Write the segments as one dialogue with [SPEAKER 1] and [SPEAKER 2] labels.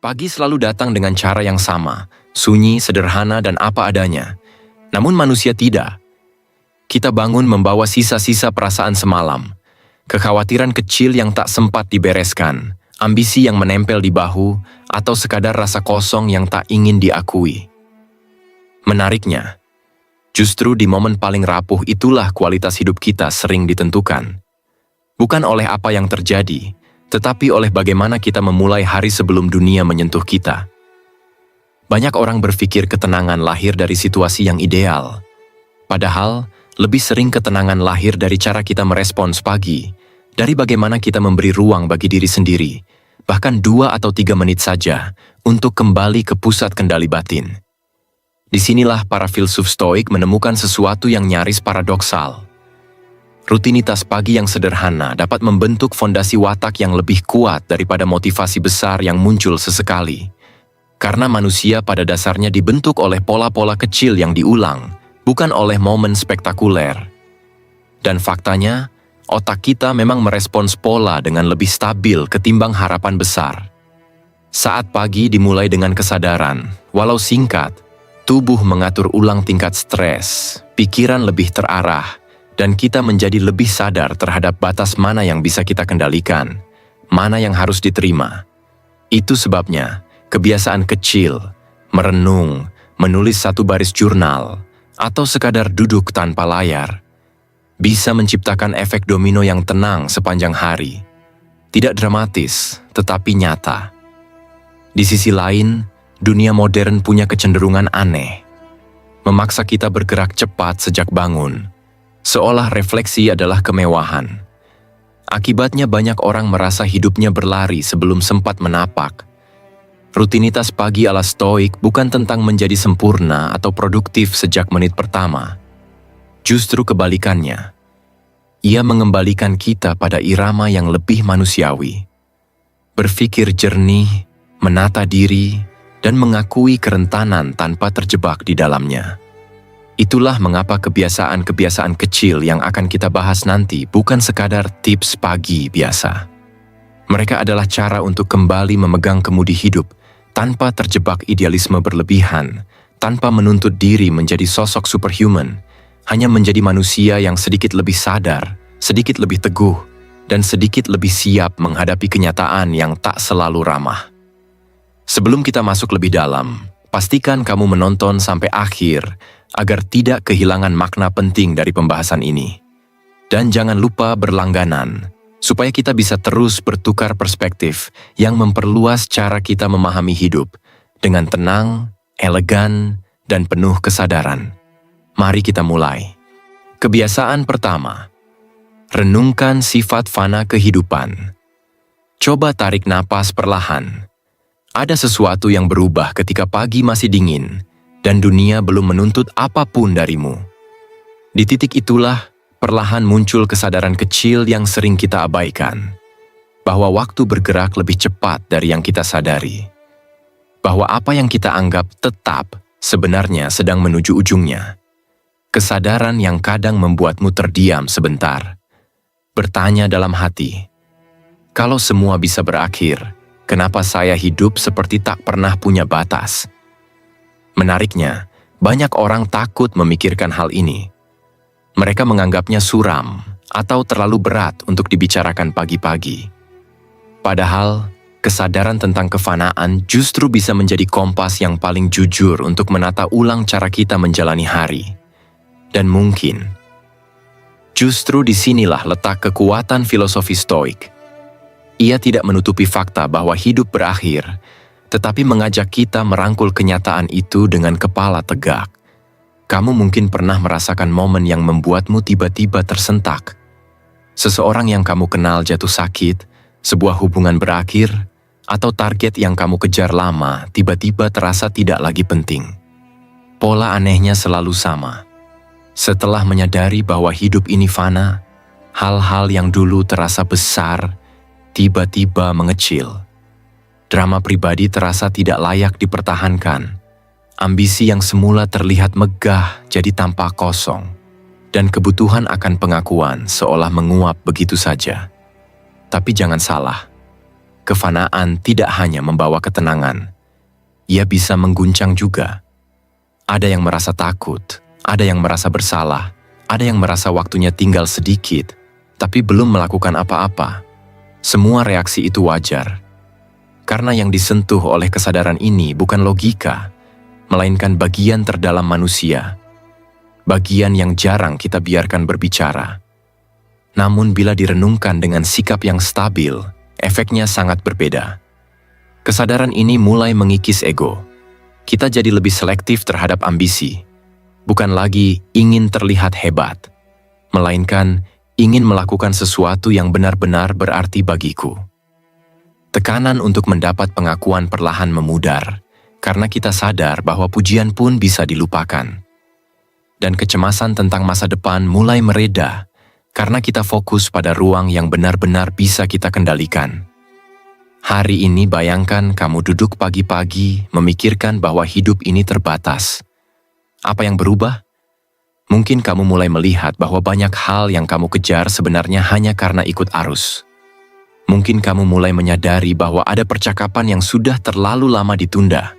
[SPEAKER 1] Pagi selalu datang dengan cara yang sama, sunyi, sederhana, dan apa adanya. Namun manusia tidak. Kita bangun membawa sisa-sisa perasaan semalam, kekhawatiran kecil yang tak sempat dibereskan, ambisi yang menempel di bahu, atau sekadar rasa kosong yang tak ingin diakui. Menariknya, justru di momen paling rapuh itulah kualitas hidup kita sering ditentukan. Bukan oleh apa yang terjadi, tetapi oleh bagaimana kita memulai hari sebelum dunia menyentuh kita. Banyak orang berpikir ketenangan lahir dari situasi yang ideal. Padahal, lebih sering ketenangan lahir dari cara kita merespons pagi, dari bagaimana kita memberi ruang bagi diri sendiri, bahkan 2 atau 3 menit saja, untuk kembali ke pusat kendali batin. Disinilah para filsuf stoik menemukan sesuatu yang nyaris paradoksal. Rutinitas pagi yang sederhana dapat membentuk fondasi watak yang lebih kuat daripada motivasi besar yang muncul sesekali. Karena manusia pada dasarnya dibentuk oleh pola-pola kecil yang diulang, bukan oleh momen spektakuler. Dan faktanya, otak kita memang merespons pola dengan lebih stabil ketimbang harapan besar. Saat pagi dimulai dengan kesadaran, walau singkat, tubuh mengatur ulang tingkat stres, pikiran lebih terarah, dan kita menjadi lebih sadar terhadap batas mana yang bisa kita kendalikan, mana yang harus diterima. Itu sebabnya, kebiasaan kecil, merenung, menulis 1 baris jurnal, atau sekadar duduk tanpa layar, bisa menciptakan efek domino yang tenang sepanjang hari. Tidak dramatis, tetapi nyata. Di sisi lain, dunia modern punya kecenderungan aneh. Memaksa kita bergerak cepat sejak bangun, seolah refleksi adalah kemewahan. Akibatnya banyak orang merasa hidupnya berlari sebelum sempat menapak. Rutinitas pagi ala stoik bukan tentang menjadi sempurna atau produktif sejak menit pertama. Justru kebalikannya. Ia mengembalikan kita pada irama yang lebih manusiawi. Berpikir jernih, menata diri, dan mengakui kerentanan tanpa terjebak di dalamnya. Itulah mengapa kebiasaan-kebiasaan kecil yang akan kita bahas nanti bukan sekadar tips pagi biasa. Mereka adalah cara untuk kembali memegang kemudi hidup tanpa terjebak idealisme berlebihan, tanpa menuntut diri menjadi sosok superhuman, hanya menjadi manusia yang sedikit lebih sadar, sedikit lebih teguh, dan sedikit lebih siap menghadapi kenyataan yang tak selalu ramah. Sebelum kita masuk lebih dalam, pastikan kamu menonton sampai akhir agar tidak kehilangan makna penting dari pembahasan ini. Dan jangan lupa berlangganan, supaya kita bisa terus bertukar perspektif yang memperluas cara kita memahami hidup dengan tenang, elegan, dan penuh kesadaran. Mari kita mulai. Kebiasaan pertama, renungkan sifat fana kehidupan. Coba tarik napas perlahan. Ada sesuatu yang berubah ketika pagi masih dingin, dan dunia belum menuntut apapun darimu. Di titik itulah, perlahan muncul kesadaran kecil yang sering kita abaikan, bahwa waktu bergerak lebih cepat dari yang kita sadari. Bahwa apa yang kita anggap tetap, sebenarnya sedang menuju ujungnya. Kesadaran yang kadang membuatmu terdiam sebentar. Bertanya dalam hati, kalau semua bisa berakhir, kenapa saya hidup seperti tak pernah punya batas? Menariknya, banyak orang takut memikirkan hal ini. Mereka menganggapnya suram atau terlalu berat untuk dibicarakan pagi-pagi. Padahal, kesadaran tentang kefanaan justru bisa menjadi kompas yang paling jujur untuk menata ulang cara kita menjalani hari. Dan mungkin, justru disinilah letak kekuatan filosofi stoik. Ia tidak menutupi fakta bahwa hidup berakhir, tetapi mengajak kita merangkul kenyataan itu dengan kepala tegak. Kamu mungkin pernah merasakan momen yang membuatmu tiba-tiba tersentak. Seseorang yang kamu kenal jatuh sakit, sebuah hubungan berakhir, atau target yang kamu kejar lama tiba-tiba terasa tidak lagi penting. Pola anehnya selalu sama. Setelah menyadari bahwa hidup ini fana, hal-hal yang dulu terasa besar tiba-tiba mengecil. Drama pribadi terasa tidak layak dipertahankan. Ambisi yang semula terlihat megah jadi tampak kosong. Dan kebutuhan akan pengakuan seolah menguap begitu saja. Tapi jangan salah. kefanaan tidak hanya membawa ketenangan. Ia bisa mengguncang juga. Ada yang merasa takut, ada yang merasa bersalah, ada yang merasa waktunya tinggal sedikit, tapi belum melakukan apa-apa. Semua reaksi itu wajar. Karena yang disentuh oleh kesadaran ini bukan logika, melainkan bagian terdalam manusia. Bagian yang jarang kita biarkan berbicara. Namun bila direnungkan dengan sikap yang stabil, efeknya sangat berbeda. Kesadaran ini mulai mengikis ego. Kita jadi lebih selektif terhadap ambisi. Bukan lagi ingin terlihat hebat, melainkan ingin melakukan sesuatu yang benar-benar berarti bagiku. Tekanan untuk mendapat pengakuan perlahan memudar, karena kita sadar bahwa pujian pun bisa dilupakan. Dan kecemasan tentang masa depan mulai mereda, karena kita fokus pada ruang yang benar-benar bisa kita kendalikan. Hari ini bayangkan kamu duduk pagi-pagi memikirkan bahwa hidup ini terbatas. Apa yang berubah? Mungkin kamu mulai melihat bahwa banyak hal yang kamu kejar sebenarnya hanya karena ikut arus. Mungkin kamu mulai menyadari bahwa ada percakapan yang sudah terlalu lama ditunda.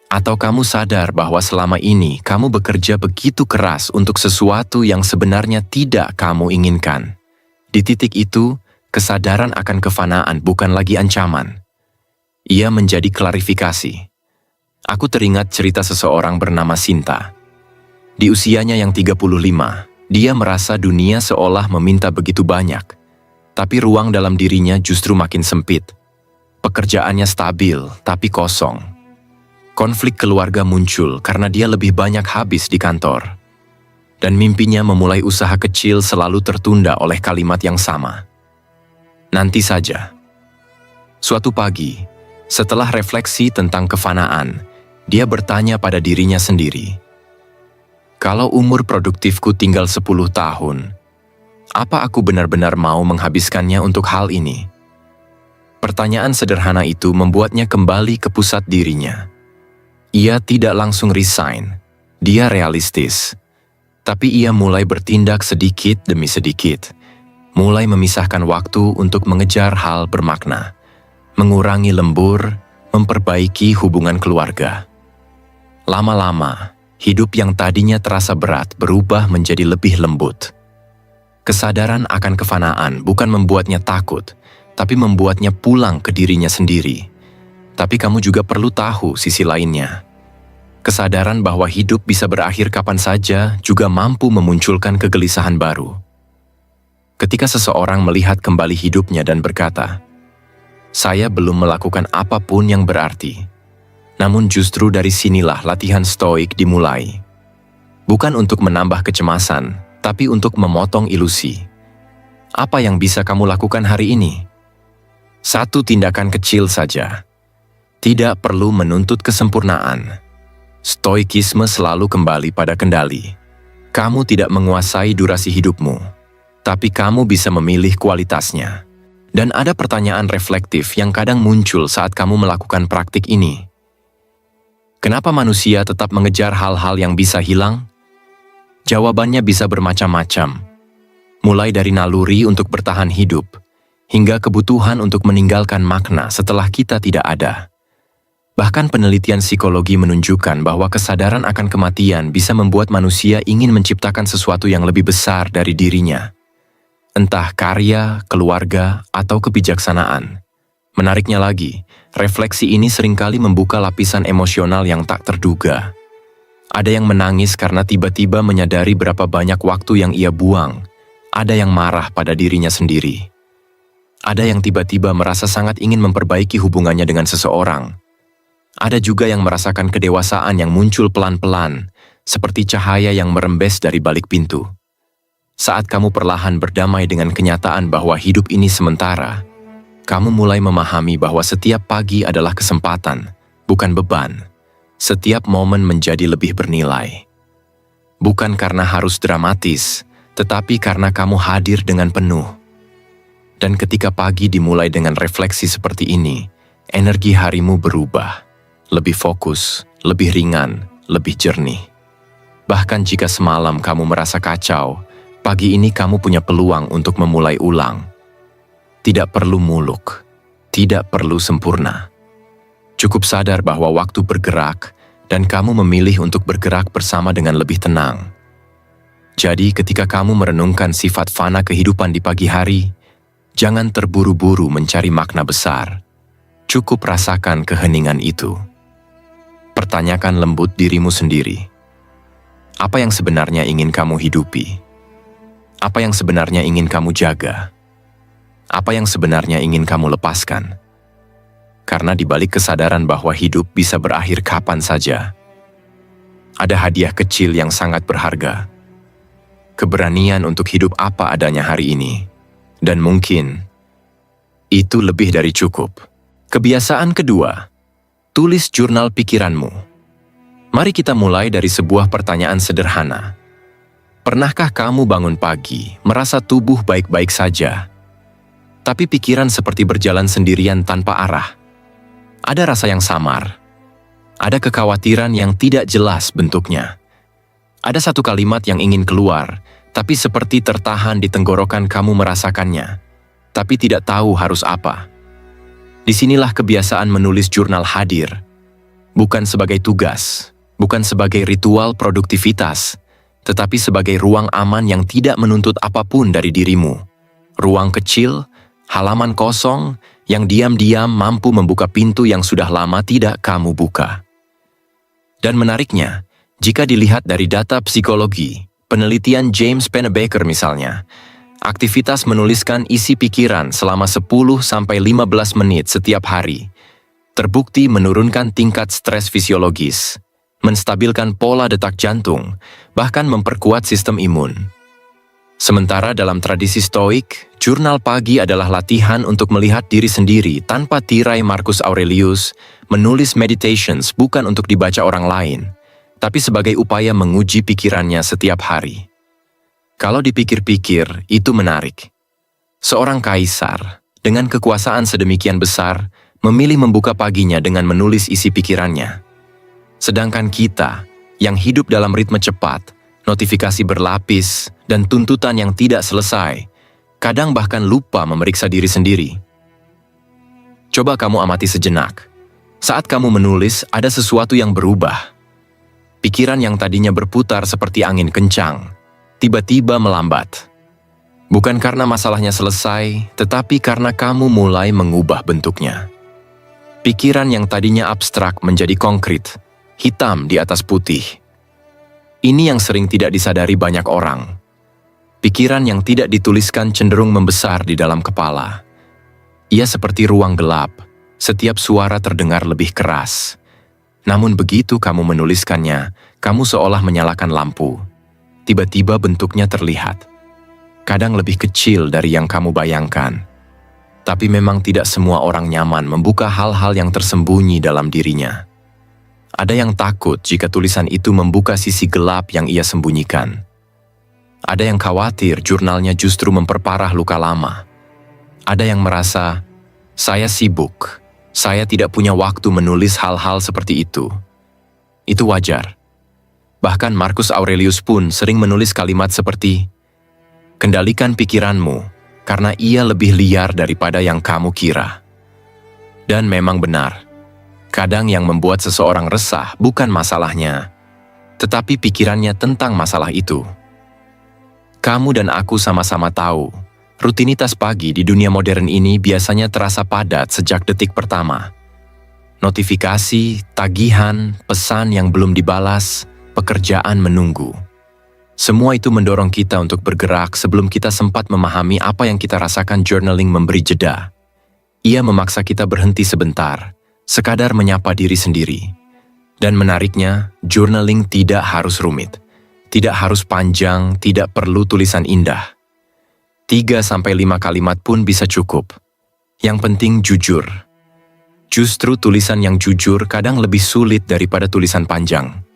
[SPEAKER 1] Atau kamu sadar bahwa selama ini kamu bekerja begitu keras untuk sesuatu yang sebenarnya tidak kamu inginkan. Di titik itu, kesadaran akan kefanaan bukan lagi ancaman. Ia menjadi klarifikasi. Aku teringat cerita seseorang bernama Sinta. Di usianya yang 35, dia merasa dunia seolah meminta begitu banyak. Tapi ruang dalam dirinya justru makin sempit. Pekerjaannya stabil, tapi kosong. Konflik keluarga muncul karena dia lebih banyak habis di kantor. Dan mimpinya memulai usaha kecil selalu tertunda oleh kalimat yang sama. Nanti saja. Suatu pagi, setelah refleksi tentang kefanaan, dia bertanya pada dirinya sendiri. Kalau umur produktifku tinggal 10 tahun, apa aku benar-benar mau menghabiskannya untuk hal ini? Pertanyaan sederhana itu membuatnya kembali ke pusat dirinya. Ia tidak langsung resign, dia realistis. Tapi ia mulai bertindak sedikit demi sedikit, mulai memisahkan waktu untuk mengejar hal bermakna, mengurangi lembur, memperbaiki hubungan keluarga. Lama-lama, hidup yang tadinya terasa berat berubah menjadi lebih lembut. Kesadaran akan kefanaan bukan membuatnya takut, tapi membuatnya pulang ke dirinya sendiri. Tapi kamu juga perlu tahu sisi lainnya. Kesadaran bahwa hidup bisa berakhir kapan saja juga mampu memunculkan kegelisahan baru. Ketika seseorang melihat kembali hidupnya dan berkata, "Saya belum melakukan apapun yang berarti." Namun justru dari sinilah latihan stoik dimulai. Bukan untuk menambah kecemasan, tapi untuk memotong ilusi. Apa yang bisa kamu lakukan hari ini? Satu tindakan kecil saja. Tidak perlu menuntut kesempurnaan. Stoikisme selalu kembali pada kendali. Kamu tidak menguasai durasi hidupmu, tapi kamu bisa memilih kualitasnya. Dan ada pertanyaan reflektif yang kadang muncul saat kamu melakukan praktik ini. Kenapa manusia tetap mengejar hal-hal yang bisa hilang? Jawabannya bisa bermacam-macam. Mulai dari naluri untuk bertahan hidup, hingga kebutuhan untuk meninggalkan makna setelah kita tidak ada. Bahkan penelitian psikologi menunjukkan bahwa kesadaran akan kematian bisa membuat manusia ingin menciptakan sesuatu yang lebih besar dari dirinya. Entah karya, keluarga, atau kebijaksanaan. Menariknya lagi, refleksi ini seringkali membuka lapisan emosional yang tak terduga. Ada yang menangis karena tiba-tiba menyadari berapa banyak waktu yang ia buang. Ada yang marah pada dirinya sendiri. Ada yang tiba-tiba merasa sangat ingin memperbaiki hubungannya dengan seseorang. Ada juga yang merasakan kedewasaan yang muncul pelan-pelan, seperti cahaya yang merembes dari balik pintu. Saat kamu perlahan berdamai dengan kenyataan bahwa hidup ini sementara, kamu mulai memahami bahwa setiap pagi adalah kesempatan, bukan beban. Setiap momen menjadi lebih bernilai. Bukan karena harus dramatis, tetapi karena kamu hadir dengan penuh. Dan ketika pagi dimulai dengan refleksi seperti ini, energi harimu berubah. Lebih fokus, lebih ringan, lebih jernih. Bahkan jika semalam kamu merasa kacau, pagi ini kamu punya peluang untuk memulai ulang. Tidak perlu muluk, tidak perlu sempurna. Cukup sadar bahwa waktu bergerak dan kamu memilih untuk bergerak bersama dengan lebih tenang. Jadi ketika kamu merenungkan sifat fana kehidupan di pagi hari, jangan terburu-buru mencari makna besar. Cukup rasakan keheningan itu. Pertanyakan lembut dirimu sendiri. Apa yang sebenarnya ingin kamu hidupi? Apa yang sebenarnya ingin kamu jaga? Apa yang sebenarnya ingin kamu lepaskan? Karena di balik kesadaran bahwa hidup bisa berakhir kapan saja, ada hadiah kecil yang sangat berharga. Keberanian untuk hidup apa adanya hari ini. Dan mungkin, itu lebih dari cukup. Kebiasaan kedua, tulis jurnal pikiranmu. Mari kita mulai dari sebuah pertanyaan sederhana. Pernahkah kamu bangun pagi, merasa tubuh baik-baik saja, tapi pikiran seperti berjalan sendirian tanpa arah? Ada rasa yang samar. Ada kekhawatiran yang tidak jelas bentuknya. Ada satu kalimat yang ingin keluar, tapi seperti tertahan di tenggorokan kamu merasakannya, tapi tidak tahu harus apa. Disinilah kebiasaan menulis jurnal hadir. Bukan sebagai tugas, bukan sebagai ritual produktivitas, tetapi sebagai ruang aman yang tidak menuntut apapun dari dirimu. Ruang kecil, halaman kosong, yang diam-diam mampu membuka pintu yang sudah lama tidak kamu buka. Dan menariknya, jika dilihat dari data psikologi, penelitian James Pennebaker misalnya, aktivitas menuliskan isi pikiran selama 10-15 menit setiap hari terbukti menurunkan tingkat stres fisiologis, menstabilkan pola detak jantung, bahkan memperkuat sistem imun. Sementara dalam tradisi Stoik, jurnal pagi adalah latihan untuk melihat diri sendiri tanpa tirai Marcus Aurelius, menulis meditations bukan untuk dibaca orang lain, tapi sebagai upaya menguji pikirannya setiap hari. Kalau dipikir-pikir, itu menarik. Seorang kaisar, dengan kekuasaan sedemikian besar, memilih membuka paginya dengan menulis isi pikirannya. Sedangkan kita, yang hidup dalam ritme cepat, notifikasi berlapis, dan tuntutan yang tidak selesai, kadang bahkan lupa memeriksa diri sendiri. Coba kamu amati sejenak. Saat kamu menulis, ada sesuatu yang berubah. Pikiran yang tadinya berputar seperti angin kencang, tiba-tiba melambat. Bukan karena masalahnya selesai, tetapi karena kamu mulai mengubah bentuknya. Pikiran yang tadinya abstrak menjadi konkret, hitam di atas putih. Ini yang sering tidak disadari banyak orang. Pikiran yang tidak dituliskan cenderung membesar di dalam kepala. Ia seperti ruang gelap, setiap suara terdengar lebih keras. Namun begitu kamu menuliskannya, kamu seolah menyalakan lampu. Tiba-tiba bentuknya terlihat. Kadang lebih kecil dari yang kamu bayangkan. Tapi memang tidak semua orang nyaman membuka hal-hal yang tersembunyi dalam dirinya. Ada yang takut jika tulisan itu membuka sisi gelap yang ia sembunyikan. Ada yang khawatir jurnalnya justru memperparah luka lama. Ada yang merasa, saya sibuk, saya tidak punya waktu menulis hal-hal seperti itu. Itu wajar. Bahkan Marcus Aurelius pun sering menulis kalimat seperti, kendalikan pikiranmu, karena ia lebih liar daripada yang kamu kira. Dan memang benar, kadang yang membuat seseorang resah bukan masalahnya, tetapi pikirannya tentang masalah itu. Kamu dan aku sama-sama tahu, rutinitas pagi di dunia modern ini biasanya terasa padat sejak detik pertama. Notifikasi, tagihan, pesan yang belum dibalas, pekerjaan menunggu. Semua itu mendorong kita untuk bergerak sebelum kita sempat memahami apa yang kita rasakan. Journaling memberi jeda. Ia memaksa kita berhenti sebentar, sekadar menyapa diri sendiri. Dan menariknya, journaling tidak harus rumit. Tidak harus panjang, tidak perlu tulisan indah. 3-5 kalimat pun bisa cukup. Yang penting jujur. Justru tulisan yang jujur kadang lebih sulit daripada tulisan panjang.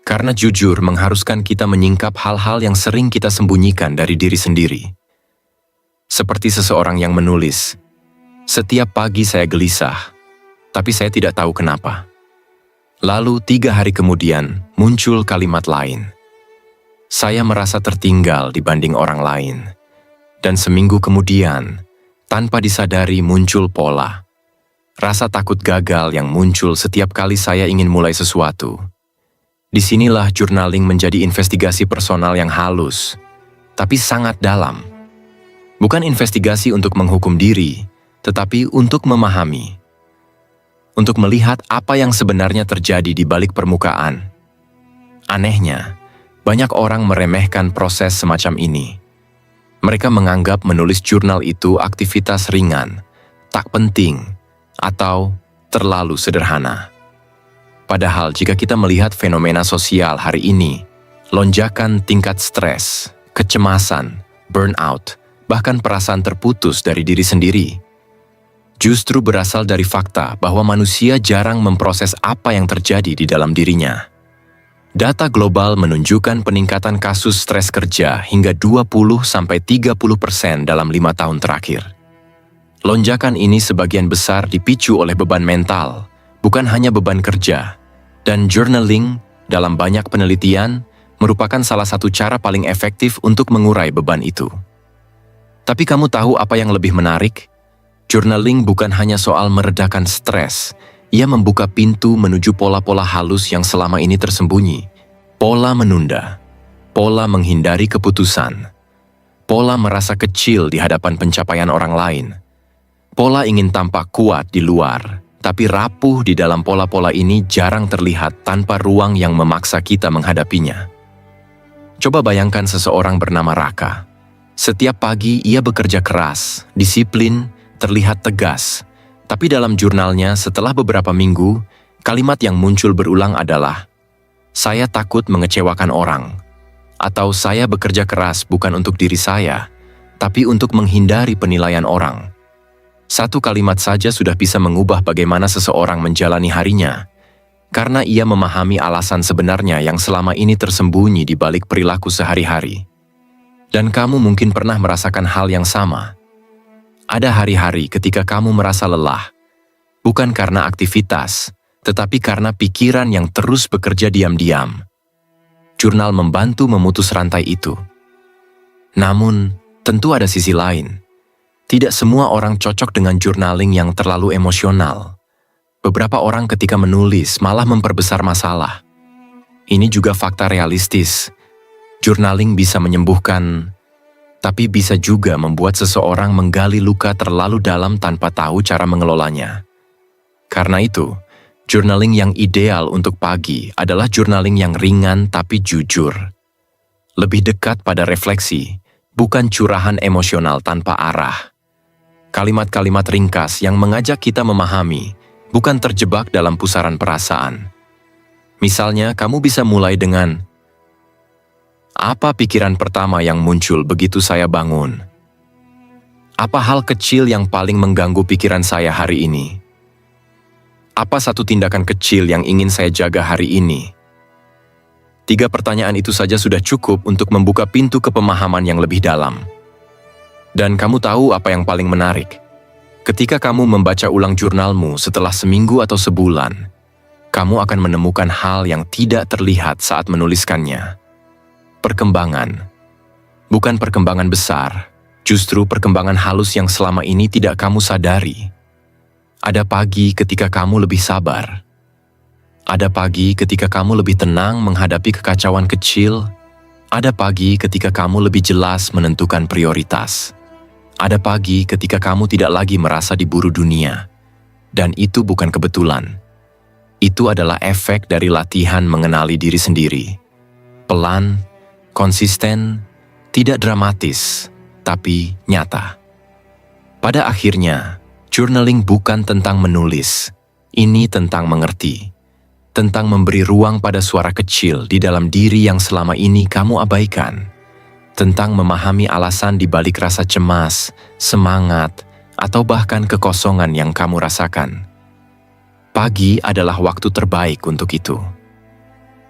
[SPEAKER 1] Karena jujur mengharuskan kita menyingkap hal-hal yang sering kita sembunyikan dari diri sendiri. Seperti seseorang yang menulis, setiap pagi saya gelisah, tapi saya tidak tahu kenapa. Lalu 3 hari kemudian muncul kalimat lain. Saya merasa tertinggal dibanding orang lain. Dan seminggu kemudian, tanpa disadari muncul pola. Rasa takut gagal yang muncul setiap kali saya ingin mulai sesuatu. Disinilah journaling menjadi investigasi personal yang halus, tapi sangat dalam. Bukan investigasi untuk menghukum diri, tetapi untuk memahami. Untuk melihat apa yang sebenarnya terjadi di balik permukaan. Anehnya, banyak orang meremehkan proses semacam ini. Mereka menganggap menulis jurnal itu aktivitas ringan, tak penting, atau terlalu sederhana. Padahal jika kita melihat fenomena sosial hari ini, lonjakan tingkat stres, kecemasan, burnout, bahkan perasaan terputus dari diri sendiri, justru berasal dari fakta bahwa manusia jarang memproses apa yang terjadi di dalam dirinya. Data global menunjukkan peningkatan kasus stres kerja hingga 20–30% dalam 5 tahun terakhir. Lonjakan ini sebagian besar dipicu oleh beban mental, bukan hanya beban kerja, dan journaling dalam banyak penelitian merupakan salah satu cara paling efektif untuk mengurai beban itu. Tapi kamu tahu apa yang lebih menarik? Journaling bukan hanya soal meredakan stres, ia membuka pintu menuju pola-pola halus yang selama ini tersembunyi. Pola menunda, pola menghindari keputusan, pola merasa kecil di hadapan pencapaian orang lain, pola ingin tampak kuat di luar, tapi rapuh di dalam pola-pola ini jarang terlihat tanpa ruang yang memaksa kita menghadapinya. Coba bayangkan seseorang bernama Raka. Setiap pagi ia bekerja keras, disiplin, terlihat tegas. Tapi dalam jurnalnya setelah beberapa minggu, kalimat yang muncul berulang adalah, "Saya takut mengecewakan orang." Atau "Saya bekerja keras bukan untuk diri saya, tapi untuk menghindari penilaian orang." Satu kalimat saja sudah bisa mengubah bagaimana seseorang menjalani harinya, karena ia memahami alasan sebenarnya yang selama ini tersembunyi di balik perilaku sehari-hari. Dan kamu mungkin pernah merasakan hal yang sama. Ada hari-hari ketika kamu merasa lelah, bukan karena aktivitas, tetapi karena pikiran yang terus bekerja diam-diam. Jurnal membantu memutus rantai itu. Namun, tentu ada sisi lain. Tidak semua orang cocok dengan journaling yang terlalu emosional. Beberapa orang ketika menulis malah memperbesar masalah. Ini juga fakta realistis. Journaling bisa menyembuhkan, tapi bisa juga membuat seseorang menggali luka terlalu dalam tanpa tahu cara mengelolanya. Karena itu, journaling yang ideal untuk pagi adalah journaling yang ringan tapi jujur. Lebih dekat pada refleksi, bukan curahan emosional tanpa arah. Kalimat-kalimat ringkas yang mengajak kita memahami, bukan terjebak dalam pusaran perasaan. Misalnya, kamu bisa mulai dengan, "Apa pikiran pertama yang muncul begitu saya bangun? Apa hal kecil yang paling mengganggu pikiran saya hari ini? Apa satu tindakan kecil yang ingin saya jaga hari ini?" 3 pertanyaan itu saja sudah cukup untuk membuka pintu ke pemahaman yang lebih dalam. Dan kamu tahu apa yang paling menarik? Ketika kamu membaca ulang jurnalmu setelah seminggu atau sebulan, kamu akan menemukan hal yang tidak terlihat saat menuliskannya. Perkembangan. Bukan perkembangan besar, justru perkembangan halus yang selama ini tidak kamu sadari. Ada pagi ketika kamu lebih sabar. Ada pagi ketika kamu lebih tenang menghadapi kekacauan kecil. Ada pagi ketika kamu lebih jelas menentukan prioritas. Ada pagi ketika kamu tidak lagi merasa diburu dunia. Dan itu bukan kebetulan. Itu adalah efek dari latihan mengenali diri sendiri. Pelan, konsisten, tidak dramatis, tapi nyata. Pada akhirnya, journaling bukan tentang menulis. Ini tentang mengerti. Tentang memberi ruang pada suara kecil di dalam diri yang selama ini kamu abaikan. Tentang memahami alasan di balik rasa cemas, semangat, atau bahkan kekosongan yang kamu rasakan. Pagi adalah waktu terbaik untuk itu.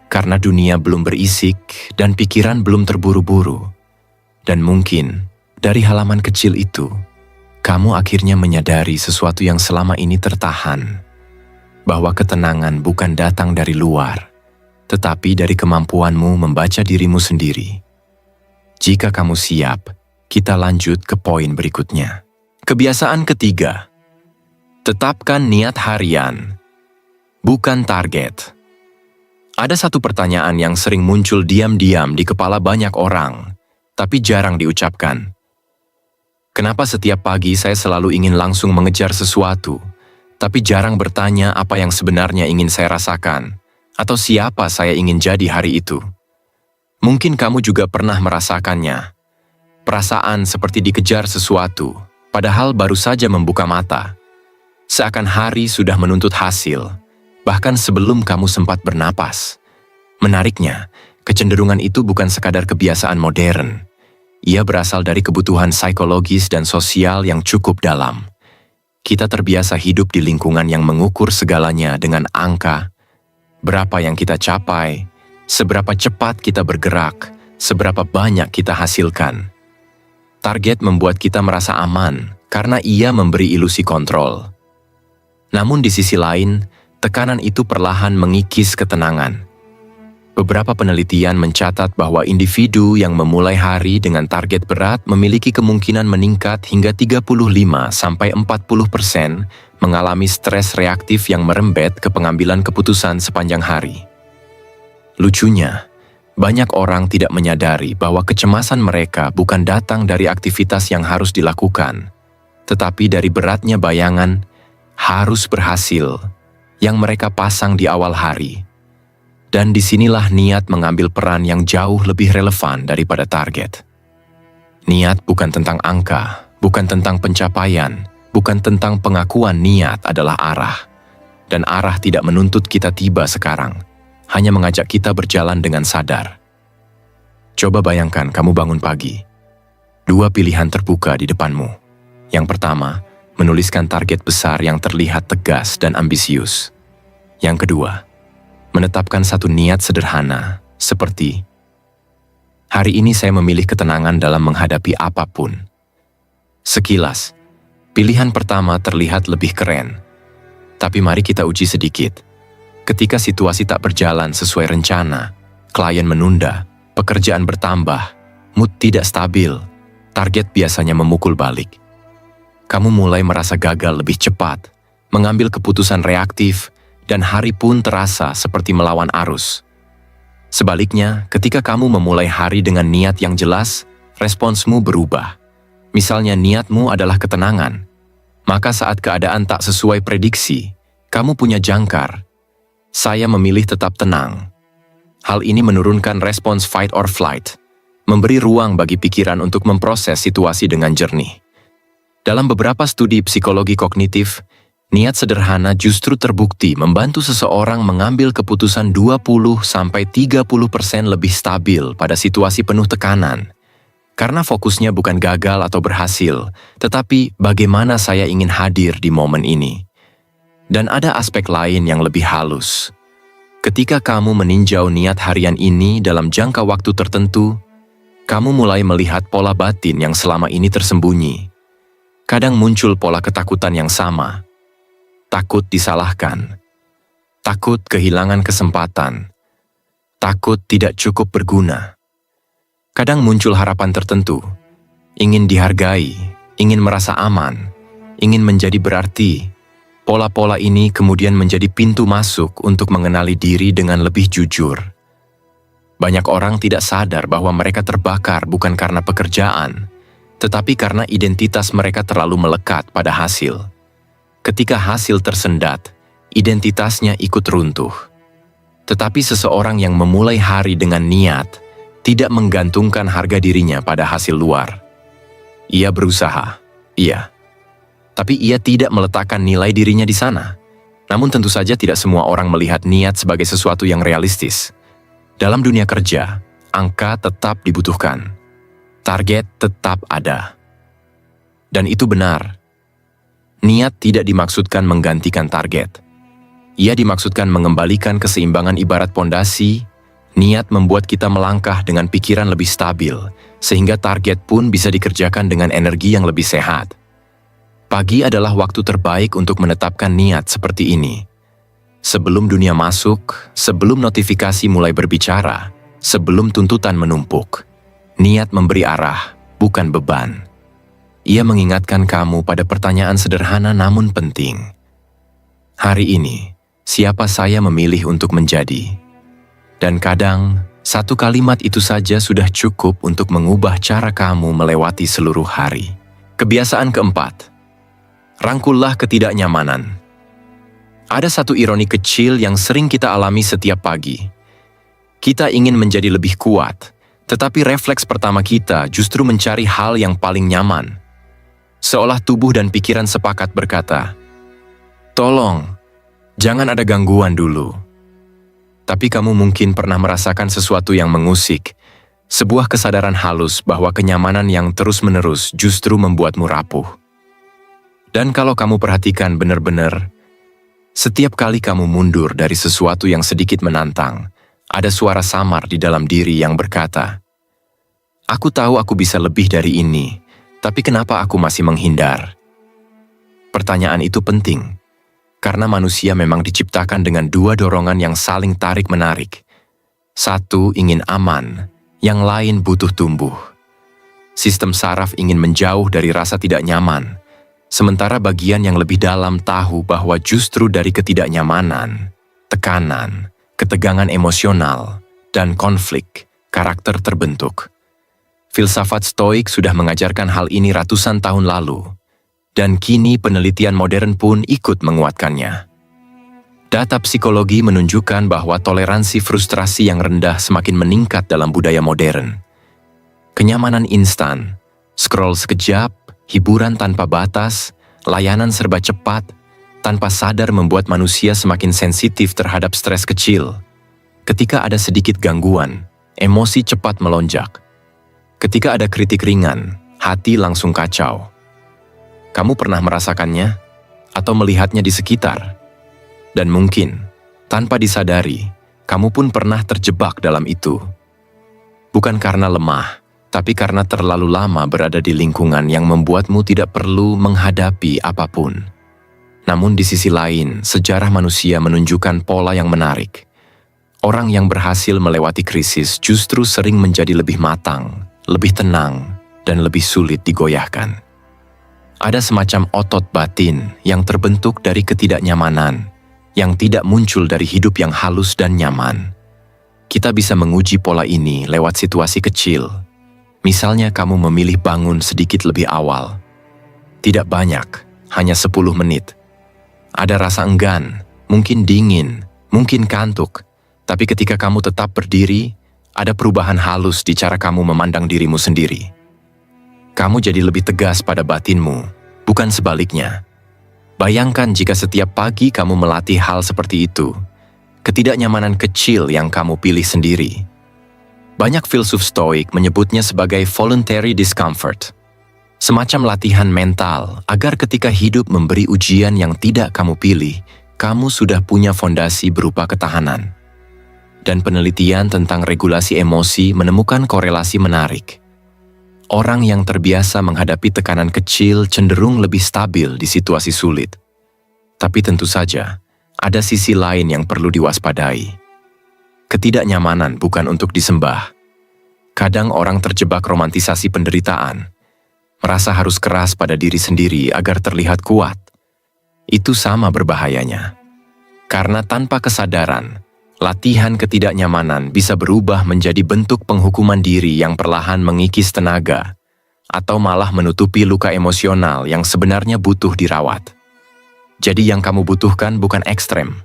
[SPEAKER 1] Karena dunia belum berisik dan pikiran belum terburu-buru. Dan mungkin, dari halaman kecil itu, kamu akhirnya menyadari sesuatu yang selama ini tertahan. Bahwa ketenangan bukan datang dari luar, tetapi dari kemampuanmu membaca dirimu sendiri. Jika kamu siap, kita lanjut ke poin berikutnya. Kebiasaan ketiga. Tetapkan niat harian, bukan target. Ada satu pertanyaan yang sering muncul diam-diam di kepala banyak orang, tapi jarang diucapkan. Kenapa setiap pagi saya selalu ingin langsung mengejar sesuatu, tapi jarang bertanya apa yang sebenarnya ingin saya rasakan, atau siapa saya ingin jadi hari itu? Mungkin kamu juga pernah merasakannya. Perasaan seperti dikejar sesuatu, padahal baru saja membuka mata. Seakan hari sudah menuntut hasil, bahkan sebelum kamu sempat bernapas. Menariknya, kecenderungan itu bukan sekadar kebiasaan modern. Ia berasal dari kebutuhan psikologis dan sosial yang cukup dalam. Kita terbiasa hidup di lingkungan yang mengukur segalanya dengan angka, berapa yang kita capai, seberapa cepat kita bergerak, seberapa banyak kita hasilkan. Target membuat kita merasa aman karena ia memberi ilusi kontrol. Namun di sisi lain, tekanan itu perlahan mengikis ketenangan. Beberapa penelitian mencatat bahwa individu yang memulai hari dengan target berat memiliki kemungkinan meningkat hingga 35–40% mengalami stres reaktif yang merembet ke pengambilan keputusan sepanjang hari. Lucunya, banyak orang tidak menyadari bahwa kecemasan mereka bukan datang dari aktivitas yang harus dilakukan, tetapi dari beratnya bayangan harus berhasil yang mereka pasang di awal hari. Dan disinilah niat mengambil peran yang jauh lebih relevan daripada target. Niat bukan tentang angka, bukan tentang pencapaian, bukan tentang pengakuan. Niat adalah arah. Dan arah tidak menuntut kita tiba sekarang, hanya mengajak kita berjalan dengan sadar. Coba bayangkan kamu bangun pagi. Dua pilihan terbuka di depanmu. Yang pertama, menuliskan target besar yang terlihat tegas dan ambisius. Yang kedua, menetapkan satu niat sederhana, seperti, hari ini saya memilih ketenangan dalam menghadapi apapun. Sekilas, pilihan pertama terlihat lebih keren. Tapi mari kita uji sedikit. Ketika situasi tak berjalan sesuai rencana, klien menunda, pekerjaan bertambah, mood tidak stabil, target biasanya memukul balik. Kamu mulai merasa gagal lebih cepat, mengambil keputusan reaktif, dan hari pun terasa seperti melawan arus. Sebaliknya, ketika kamu memulai hari dengan niat yang jelas, responsmu berubah. Misalnya niatmu adalah ketenangan, maka saat keadaan tak sesuai prediksi, kamu punya jangkar. Saya memilih tetap tenang. Hal ini menurunkan respons fight or flight, memberi ruang bagi pikiran untuk memproses situasi dengan jernih. Dalam beberapa studi psikologi kognitif, niat sederhana justru terbukti membantu seseorang mengambil keputusan 20–30% lebih stabil pada situasi penuh tekanan. Karena fokusnya bukan gagal atau berhasil, tetapi bagaimana saya ingin hadir di momen ini. Dan ada aspek lain yang lebih halus. Ketika kamu meninjau niat harian ini dalam jangka waktu tertentu, kamu mulai melihat pola batin yang selama ini tersembunyi. Kadang muncul pola ketakutan yang sama. Takut disalahkan, takut kehilangan kesempatan, takut tidak cukup berguna. Kadang muncul harapan tertentu, ingin dihargai, ingin merasa aman, ingin menjadi berarti. Pola-pola ini kemudian menjadi pintu masuk untuk mengenali diri dengan lebih jujur. Banyak orang tidak sadar bahwa mereka terbakar bukan karena pekerjaan, tetapi karena identitas mereka terlalu melekat pada hasil. Ketika hasil tersendat, identitasnya ikut runtuh. Tetapi seseorang yang memulai hari dengan niat tidak menggantungkan harga dirinya pada hasil luar. Ia berusaha, iya. Tapi ia tidak meletakkan nilai dirinya di sana. Namun tentu saja tidak semua orang melihat niat sebagai sesuatu yang realistis. Dalam dunia kerja, angka tetap dibutuhkan. Target tetap ada. Dan itu benar. Niat tidak dimaksudkan menggantikan target. Ia dimaksudkan mengembalikan keseimbangan ibarat pondasi. Niat membuat kita melangkah dengan pikiran lebih stabil, sehingga target pun bisa dikerjakan dengan energi yang lebih sehat. Pagi adalah waktu terbaik untuk menetapkan niat seperti ini. Sebelum dunia masuk, sebelum notifikasi mulai berbicara, sebelum tuntutan menumpuk, niat memberi arah, bukan beban. Ia mengingatkan kamu pada pertanyaan sederhana namun penting. Hari ini, siapa saya memilih untuk menjadi? Dan kadang, satu kalimat itu saja sudah cukup untuk mengubah cara kamu melewati seluruh hari. Kebiasaan keempat, rangkullah ketidaknyamanan. Ada satu ironi kecil yang sering kita alami setiap pagi. Kita ingin menjadi lebih kuat, tetapi refleks pertama kita justru mencari hal yang paling nyaman. Seolah tubuh dan pikiran sepakat berkata, "Tolong, jangan ada gangguan dulu." Tapi kamu mungkin pernah merasakan sesuatu yang mengusik, sebuah kesadaran halus bahwa kenyamanan yang terus-menerus justru membuatmu rapuh. Dan kalau kamu perhatikan benar-benar, setiap kali kamu mundur dari sesuatu yang sedikit menantang, ada suara samar di dalam diri yang berkata, "Aku tahu aku bisa lebih dari ini, tapi kenapa aku masih menghindar?" Pertanyaan itu penting, karena manusia memang diciptakan dengan dua dorongan yang saling tarik-menarik. Satu ingin aman, yang lain butuh tumbuh. Sistem saraf ingin menjauh dari rasa tidak nyaman, sementara bagian yang lebih dalam tahu bahwa justru dari ketidaknyamanan, tekanan, ketegangan emosional, dan konflik, karakter terbentuk. Filsafat Stoik sudah mengajarkan hal ini ratusan tahun lalu, dan kini penelitian modern pun ikut menguatkannya. Data psikologi menunjukkan bahwa toleransi frustrasi yang rendah semakin meningkat dalam budaya modern. Kenyamanan instan, scroll sekejap, hiburan tanpa batas, layanan serba cepat, tanpa sadar membuat manusia semakin sensitif terhadap stres kecil. Ketika ada sedikit gangguan, emosi cepat melonjak. Ketika ada kritik ringan, hati langsung kacau. Kamu pernah merasakannya atau melihatnya di sekitar? Dan mungkin, tanpa disadari, kamu pun pernah terjebak dalam itu. Bukan karena lemah, tapi karena terlalu lama berada di lingkungan yang membuatmu tidak perlu menghadapi apapun. Namun di sisi lain, sejarah manusia menunjukkan pola yang menarik. Orang yang berhasil melewati krisis justru sering menjadi lebih matang, lebih tenang, dan lebih sulit digoyahkan. Ada semacam otot batin yang terbentuk dari ketidaknyamanan, yang tidak muncul dari hidup yang halus dan nyaman. Kita bisa menguji pola ini lewat situasi kecil. Misalnya kamu memilih bangun sedikit lebih awal. Tidak banyak, hanya 10 menit. Ada rasa enggan, mungkin dingin, mungkin kantuk, tapi ketika kamu tetap berdiri, ada perubahan halus di cara kamu memandang dirimu sendiri. Kamu jadi lebih tegas pada batinmu, bukan sebaliknya. Bayangkan jika setiap pagi kamu melatih hal seperti itu, ketidaknyamanan kecil yang kamu pilih sendiri. Banyak filsuf Stoik menyebutnya sebagai voluntary discomfort, semacam latihan mental agar ketika hidup memberi ujian yang tidak kamu pilih, kamu sudah punya fondasi berupa ketahanan. Dan penelitian tentang regulasi emosi menemukan korelasi menarik. Orang yang terbiasa menghadapi tekanan kecil cenderung lebih stabil di situasi sulit. Tapi tentu saja, ada sisi lain yang perlu diwaspadai. Ketidaknyamanan bukan untuk disembah. Kadang orang terjebak romantisasi penderitaan, merasa harus keras pada diri sendiri agar terlihat kuat. Itu sama berbahayanya. Karena tanpa kesadaran, latihan ketidaknyamanan bisa berubah menjadi bentuk penghukuman diri yang perlahan mengikis tenaga, atau malah menutupi luka emosional yang sebenarnya butuh dirawat. Jadi yang kamu butuhkan bukan ekstrem,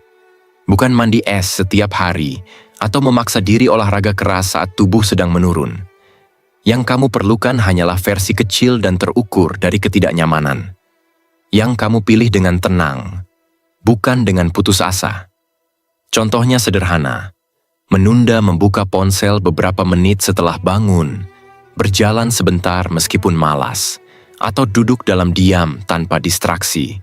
[SPEAKER 1] bukan mandi es setiap hari, atau memaksa diri olahraga keras saat tubuh sedang menurun. Yang kamu perlukan hanyalah versi kecil dan terukur dari ketidaknyamanan. Yang kamu pilih dengan tenang, bukan dengan putus asa. Contohnya sederhana, menunda membuka ponsel beberapa menit setelah bangun, berjalan sebentar meskipun malas, atau duduk dalam diam tanpa distraksi.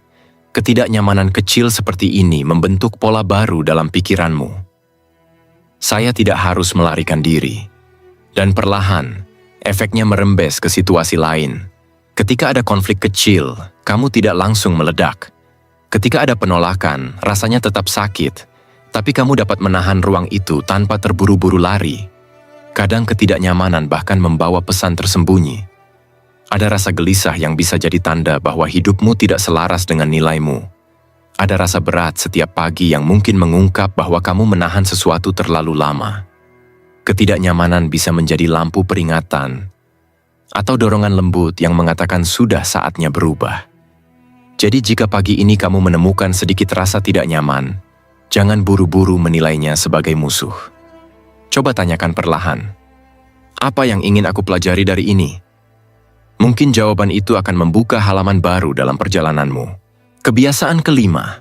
[SPEAKER 1] Ketidaknyamanan kecil seperti ini membentuk pola baru dalam pikiranmu. Saya tidak harus melarikan diri. Dan perlahan, efeknya merembes ke situasi lain. Ketika ada konflik kecil, kamu tidak langsung meledak. Ketika ada penolakan, rasanya tetap sakit. Tapi kamu dapat menahan ruang itu tanpa terburu-buru lari. Kadang ketidaknyamanan bahkan membawa pesan tersembunyi. Ada rasa gelisah yang bisa jadi tanda bahwa hidupmu tidak selaras dengan nilaimu. Ada rasa berat setiap pagi yang mungkin mengungkap bahwa kamu menahan sesuatu terlalu lama. Ketidaknyamanan bisa menjadi lampu peringatan, atau dorongan lembut yang mengatakan sudah saatnya berubah. Jadi jika pagi ini kamu menemukan sedikit rasa tidak nyaman, jangan buru-buru menilainya sebagai musuh. Coba tanyakan perlahan, apa yang ingin aku pelajari dari ini? Mungkin jawaban itu akan membuka halaman baru dalam perjalananmu. Kebiasaan kelima,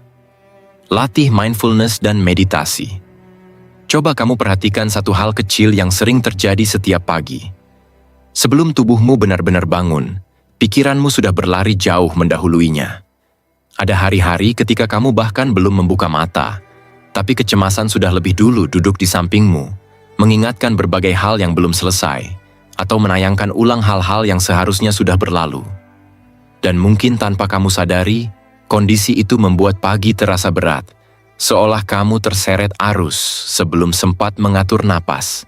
[SPEAKER 1] latih mindfulness dan meditasi. Coba kamu perhatikan satu hal kecil yang sering terjadi setiap pagi. Sebelum tubuhmu benar-benar bangun, pikiranmu sudah berlari jauh mendahuluinya. Ada hari-hari ketika kamu bahkan belum membuka mata, tapi kecemasan sudah lebih dulu duduk di sampingmu, mengingatkan berbagai hal yang belum selesai, atau menayangkan ulang hal-hal yang seharusnya sudah berlalu. Dan mungkin tanpa kamu sadari, kondisi itu membuat pagi terasa berat, seolah kamu terseret arus sebelum sempat mengatur napas.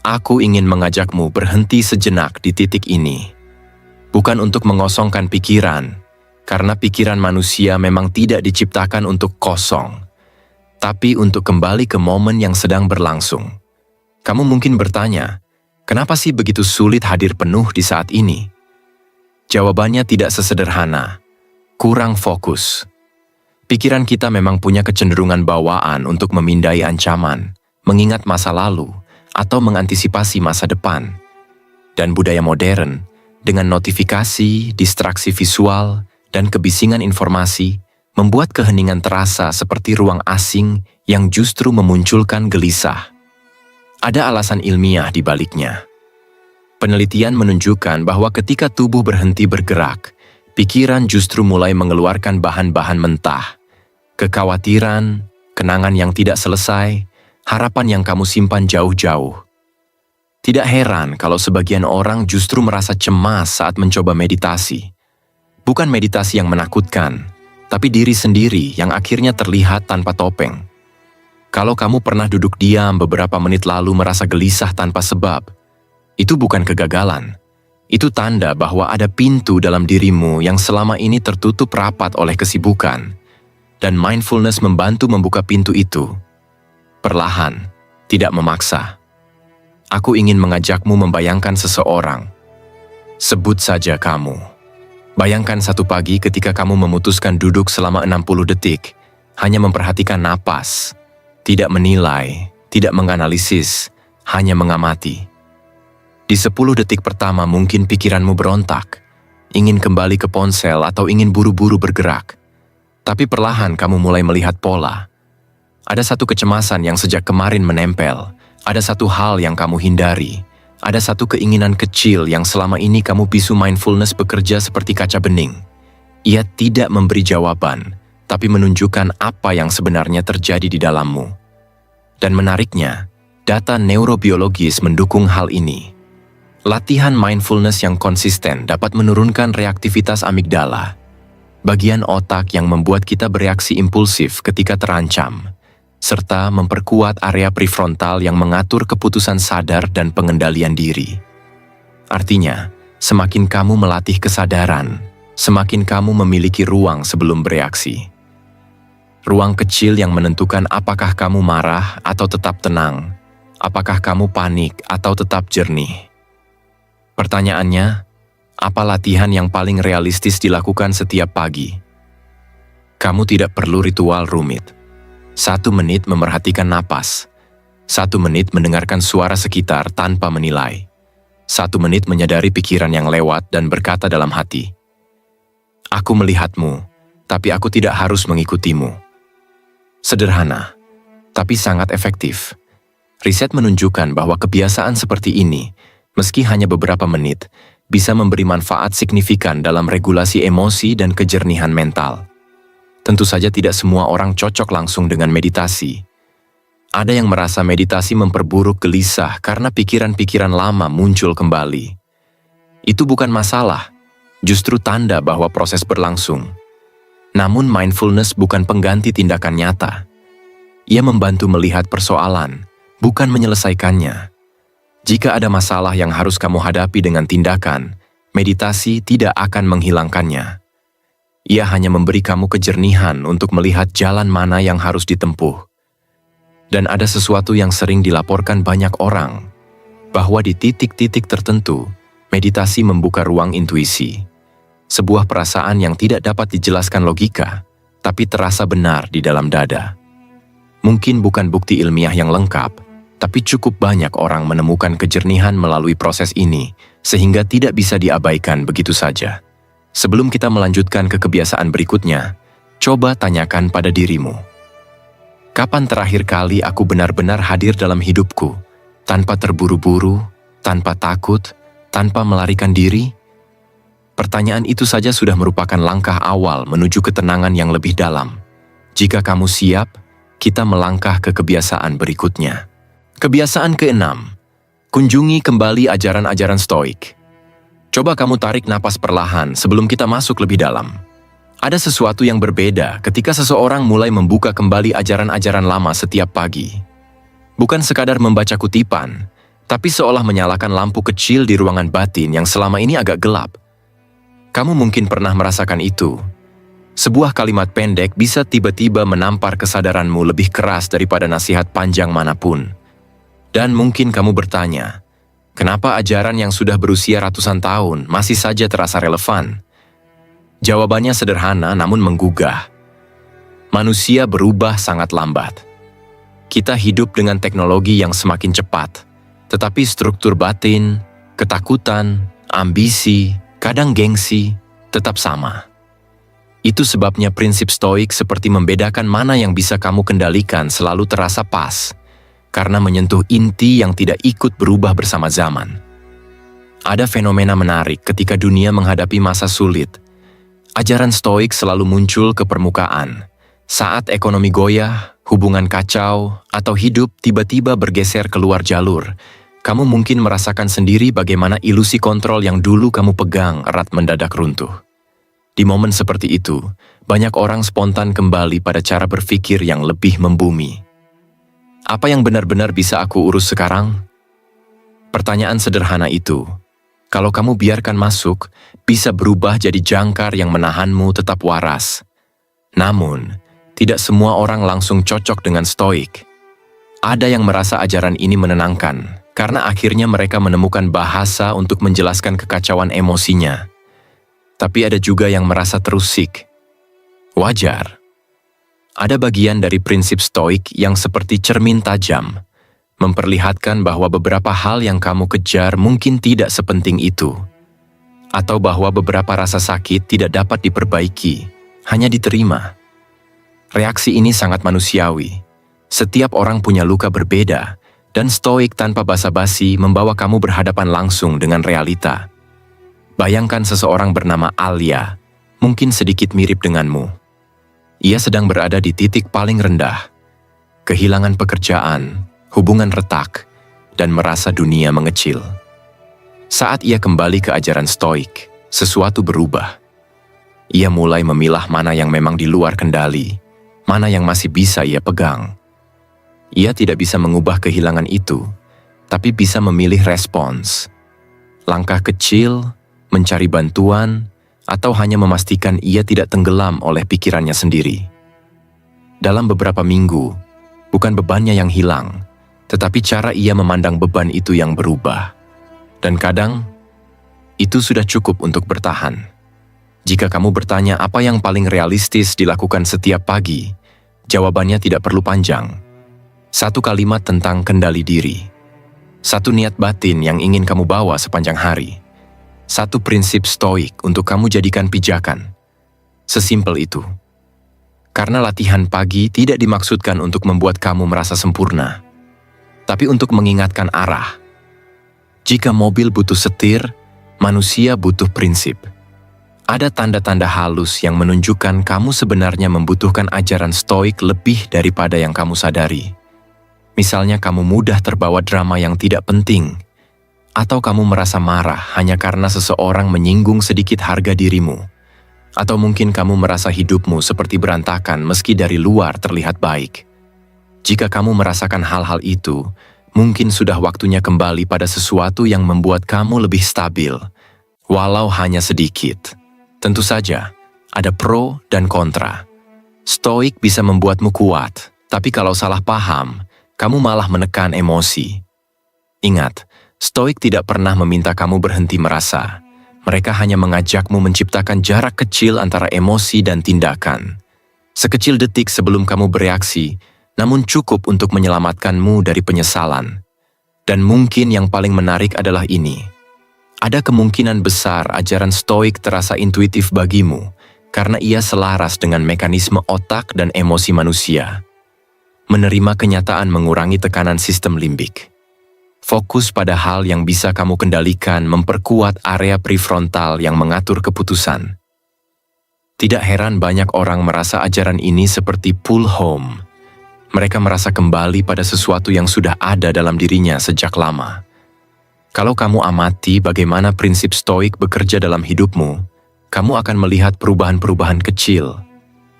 [SPEAKER 1] Aku ingin mengajakmu berhenti sejenak di titik ini. Bukan untuk mengosongkan pikiran, karena pikiran manusia memang tidak diciptakan untuk kosong, tapi untuk kembali ke momen yang sedang berlangsung. Kamu mungkin bertanya, kenapa sih begitu sulit hadir penuh di saat ini? Jawabannya tidak sesederhana. Kurang fokus. Pikiran kita memang punya kecenderungan bawaan untuk memindai ancaman, mengingat masa lalu, atau mengantisipasi masa depan. Dan budaya modern, dengan notifikasi, distraksi visual, dan kebisingan informasi, membuat keheningan terasa seperti ruang asing yang justru memunculkan gelisah. Ada alasan ilmiah di baliknya. Penelitian menunjukkan bahwa ketika tubuh berhenti bergerak, pikiran justru mulai mengeluarkan bahan-bahan mentah, kekhawatiran, kenangan yang tidak selesai, harapan yang kamu simpan jauh-jauh. Tidak heran kalau sebagian orang justru merasa cemas saat mencoba meditasi. Bukan meditasi yang menakutkan, tapi diri sendiri yang akhirnya terlihat tanpa topeng. Kalau kamu pernah duduk diam beberapa menit lalu merasa gelisah tanpa sebab, itu bukan kegagalan. Itu tanda bahwa ada pintu dalam dirimu yang selama ini tertutup rapat oleh kesibukan, dan mindfulness membantu membuka pintu itu. Perlahan, tidak memaksa. Aku ingin mengajakmu membayangkan seseorang. Sebut saja kamu. Bayangkan satu pagi ketika kamu memutuskan duduk selama 60 detik, hanya memperhatikan napas, tidak menilai, tidak menganalisis, hanya mengamati. Di 10 detik pertama mungkin pikiranmu berontak, ingin kembali ke ponsel atau ingin buru-buru bergerak. Tapi perlahan kamu mulai melihat pola. Ada satu kecemasan yang sejak kemarin menempel, ada satu hal yang kamu hindari, ada satu keinginan kecil yang selama ini kamu bisu mindfulness bekerja seperti kaca bening. Ia tidak memberi jawaban, tapi menunjukkan apa yang sebenarnya terjadi di dalammu. Dan menariknya, data neurobiologis mendukung hal ini. Latihan mindfulness yang konsisten dapat menurunkan reaktivitas amigdala, bagian otak yang membuat kita bereaksi impulsif ketika terancam, serta memperkuat area prefrontal yang mengatur keputusan sadar dan pengendalian diri. Artinya, semakin kamu melatih kesadaran, semakin kamu memiliki ruang sebelum bereaksi. Ruang kecil yang menentukan apakah kamu marah atau tetap tenang, apakah kamu panik atau tetap jernih. Pertanyaannya, apa latihan yang paling realistis dilakukan setiap pagi? Kamu tidak perlu ritual rumit. 1 menit memerhatikan napas. 1 menit mendengarkan suara sekitar tanpa menilai. 1 menit menyadari pikiran yang lewat dan berkata dalam hati, "Aku melihatmu, tapi aku tidak harus mengikutimu." Sederhana, tapi sangat efektif. Riset menunjukkan bahwa kebiasaan seperti ini, meski hanya beberapa menit, bisa memberi manfaat signifikan dalam regulasi emosi dan kejernihan mental. Tentu saja tidak semua orang cocok langsung dengan meditasi. Ada yang merasa meditasi memperburuk gelisah karena pikiran-pikiran lama muncul kembali. Itu bukan masalah, justru tanda bahwa proses berlangsung. Namun mindfulness bukan pengganti tindakan nyata. Ia membantu melihat persoalan, bukan menyelesaikannya. Jika ada masalah yang harus kamu hadapi dengan tindakan, Meditasi tidak akan menghilangkannya. Ia hanya memberi kamu kejernihan untuk melihat jalan mana yang harus ditempuh. Dan ada sesuatu yang sering dilaporkan banyak orang, bahwa di titik-titik tertentu, meditasi membuka ruang intuisi. Sebuah perasaan yang tidak dapat dijelaskan logika, tapi terasa benar di dalam dada. Mungkin bukan bukti ilmiah yang lengkap, tapi cukup banyak orang menemukan kejernihan melalui proses ini, sehingga tidak bisa diabaikan begitu saja. Sebelum kita melanjutkan ke kebiasaan berikutnya, coba tanyakan pada dirimu. Kapan terakhir kali aku benar-benar hadir dalam hidupku, tanpa terburu-buru, tanpa takut, tanpa melarikan diri? Pertanyaan itu saja sudah merupakan langkah awal menuju ketenangan yang lebih dalam. Jika kamu siap, kita melangkah ke kebiasaan berikutnya. Kebiasaan keenam, kunjungi kembali ajaran-ajaran Stoik. Coba kamu tarik napas perlahan sebelum kita masuk lebih dalam. Ada sesuatu yang berbeda ketika seseorang mulai membuka kembali ajaran-ajaran lama setiap pagi. Bukan sekadar membaca kutipan, tapi seolah menyalakan lampu kecil di ruangan batin yang selama ini agak gelap. Kamu mungkin pernah merasakan itu. Sebuah kalimat pendek bisa tiba-tiba menampar kesadaranmu lebih keras daripada nasihat panjang manapun. Dan mungkin kamu bertanya, kenapa ajaran yang sudah berusia ratusan tahun masih saja terasa relevan? Jawabannya sederhana namun menggugah. Manusia berubah sangat lambat. Kita hidup dengan teknologi yang semakin cepat, tetapi struktur batin, ketakutan, ambisi, kadang gengsi, tetap sama. Itu sebabnya prinsip Stoik seperti membedakan mana yang bisa kamu kendalikan selalu terasa pas, karena menyentuh inti yang tidak ikut berubah bersama zaman. Ada fenomena menarik ketika dunia menghadapi masa sulit. Ajaran Stoik selalu muncul ke permukaan. Saat ekonomi goyah, hubungan kacau, atau hidup tiba-tiba bergeser keluar jalur, kamu mungkin merasakan sendiri bagaimana ilusi kontrol yang dulu kamu pegang erat mendadak runtuh. Di momen seperti itu, banyak orang spontan kembali pada cara berpikir yang lebih membumi. Apa yang benar-benar bisa aku urus sekarang? Pertanyaan sederhana itu, kalau kamu biarkan masuk, bisa berubah jadi jangkar yang menahanmu tetap waras. Namun, tidak semua orang langsung cocok dengan Stoik. Ada yang merasa ajaran ini menenangkan, karena akhirnya mereka menemukan bahasa untuk menjelaskan kekacauan emosinya. Tapi ada juga yang merasa terusik. Wajar. Ada bagian dari prinsip Stoik yang seperti cermin tajam, memperlihatkan bahwa beberapa hal yang kamu kejar mungkin tidak sepenting itu, atau bahwa beberapa rasa sakit tidak dapat diperbaiki, hanya diterima. Reaksi ini sangat manusiawi. Setiap orang punya luka berbeda, dan Stoik tanpa basa-basi membawa kamu berhadapan langsung dengan realita. Bayangkan seseorang bernama Alia, mungkin sedikit mirip denganmu. Ia sedang berada di titik paling rendah, kehilangan pekerjaan, hubungan retak, dan merasa dunia mengecil. Saat ia kembali ke ajaran Stoik, sesuatu berubah. Ia mulai memilah mana yang memang di luar kendali, mana yang masih bisa ia pegang. Ia tidak bisa mengubah kehilangan itu, tapi bisa memilih respons. Langkah kecil, mencari bantuan, atau hanya memastikan ia tidak tenggelam oleh pikirannya sendiri. Dalam beberapa minggu, bukan bebannya yang hilang, tetapi cara ia memandang beban itu yang berubah. Dan kadang, itu sudah cukup untuk bertahan. Jika kamu bertanya apa yang paling realistis dilakukan setiap pagi, jawabannya tidak perlu panjang. Satu kalimat tentang kendali diri. Satu niat batin yang ingin kamu bawa sepanjang hari. Satu prinsip Stoik untuk kamu jadikan pijakan. Sesimpel itu. Karena latihan pagi tidak dimaksudkan untuk membuat kamu merasa sempurna, tapi untuk mengingatkan arah. Jika mobil butuh setir, manusia butuh prinsip. Ada tanda-tanda halus yang menunjukkan kamu sebenarnya membutuhkan ajaran Stoik lebih daripada yang kamu sadari. Misalnya kamu mudah terbawa drama yang tidak penting, atau kamu merasa marah hanya karena seseorang menyinggung sedikit harga dirimu, atau mungkin kamu merasa hidupmu seperti berantakan meski dari luar terlihat baik. Jika kamu merasakan hal-hal itu, mungkin sudah waktunya kembali pada sesuatu yang membuat kamu lebih stabil, walau hanya sedikit. Tentu saja, ada pro dan kontra. Stoik bisa membuatmu kuat, tapi kalau salah paham, kamu malah menekan emosi. Ingat, Stoik tidak pernah meminta kamu berhenti merasa. Mereka hanya mengajakmu menciptakan jarak kecil antara emosi dan tindakan. Sekecil detik sebelum kamu bereaksi, namun cukup untuk menyelamatkanmu dari penyesalan. Dan mungkin yang paling menarik adalah ini. Ada kemungkinan besar ajaran Stoik terasa intuitif bagimu, karena ia selaras dengan mekanisme otak dan emosi manusia. Menerima kenyataan mengurangi tekanan sistem limbik. Fokus pada hal yang bisa kamu kendalikan memperkuat area prefrontal yang mengatur keputusan. Tidak heran banyak orang merasa ajaran ini seperti pull home. Mereka merasa kembali pada sesuatu yang sudah ada dalam dirinya sejak lama. Kalau kamu amati bagaimana prinsip Stoik bekerja dalam hidupmu, kamu akan melihat perubahan-perubahan kecil.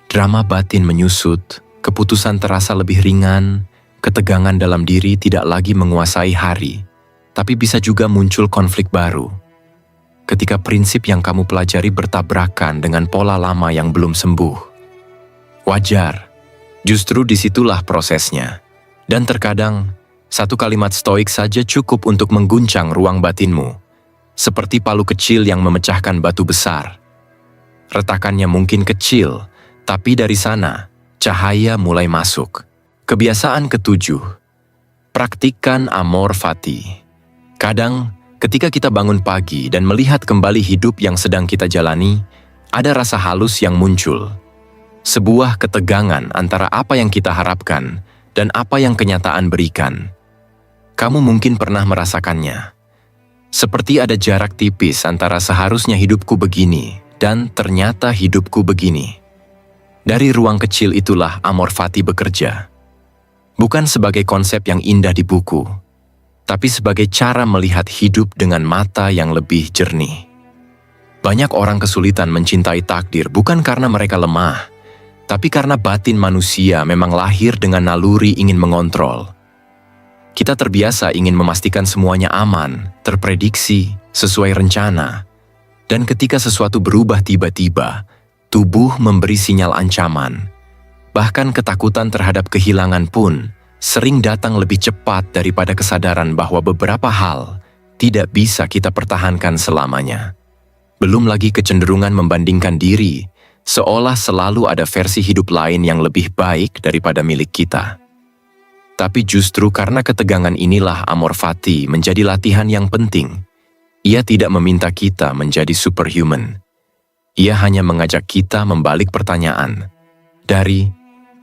[SPEAKER 1] Drama batin menyusut, keputusan terasa lebih ringan, ketegangan dalam diri tidak lagi menguasai hari, tapi bisa juga muncul konflik baru. Ketika prinsip yang kamu pelajari bertabrakan dengan pola lama yang belum sembuh. Wajar, justru disitulah prosesnya. Dan terkadang, satu kalimat Stoik saja cukup untuk mengguncang ruang batinmu, seperti palu kecil yang memecahkan batu besar. Retakannya mungkin kecil, tapi dari sana, cahaya mulai masuk. Kebiasaan ketujuh, praktikkan amor fati. Kadang, ketika kita bangun pagi dan melihat kembali hidup yang sedang kita jalani, ada rasa halus yang muncul. Sebuah ketegangan antara apa yang kita harapkan dan apa yang kenyataan berikan. Kamu mungkin pernah merasakannya. Seperti ada jarak tipis antara seharusnya hidupku begini dan ternyata hidupku begini. Dari ruang kecil itulah amor fati bekerja. Bukan sebagai konsep yang indah di buku, tapi sebagai cara melihat hidup dengan mata yang lebih jernih. Banyak orang kesulitan mencintai takdir bukan karena mereka lemah, tapi karena batin manusia memang lahir dengan naluri ingin mengontrol. Kita terbiasa ingin memastikan semuanya aman, terprediksi, sesuai rencana. Dan ketika sesuatu berubah tiba-tiba, tubuh memberi sinyal ancaman. Bahkan ketakutan terhadap kehilangan pun sering datang lebih cepat daripada kesadaran bahwa beberapa hal tidak bisa kita pertahankan selamanya. Belum lagi kecenderungan membandingkan diri, seolah selalu ada versi hidup lain yang lebih baik daripada milik kita. Tapi justru karena ketegangan inilah amor fati menjadi latihan yang penting. Ia tidak meminta kita menjadi superhuman. Ia hanya mengajak kita membalik pertanyaan. Dari,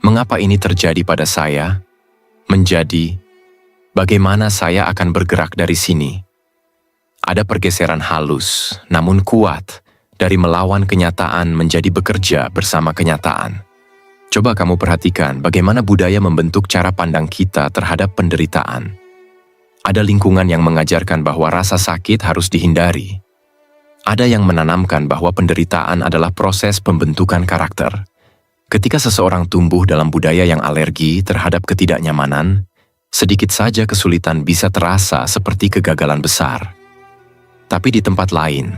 [SPEAKER 1] mengapa ini terjadi pada saya? Menjadi, bagaimana saya akan bergerak dari sini? Ada pergeseran halus, namun kuat, dari melawan kenyataan menjadi bekerja bersama kenyataan. Coba kamu perhatikan bagaimana budaya membentuk cara pandang kita terhadap penderitaan. Ada lingkungan yang mengajarkan bahwa rasa sakit harus dihindari. Ada yang menanamkan bahwa penderitaan adalah proses pembentukan karakter. Ketika seseorang tumbuh dalam budaya yang alergi terhadap ketidaknyamanan, sedikit saja kesulitan bisa terasa seperti kegagalan besar. Tapi di tempat lain,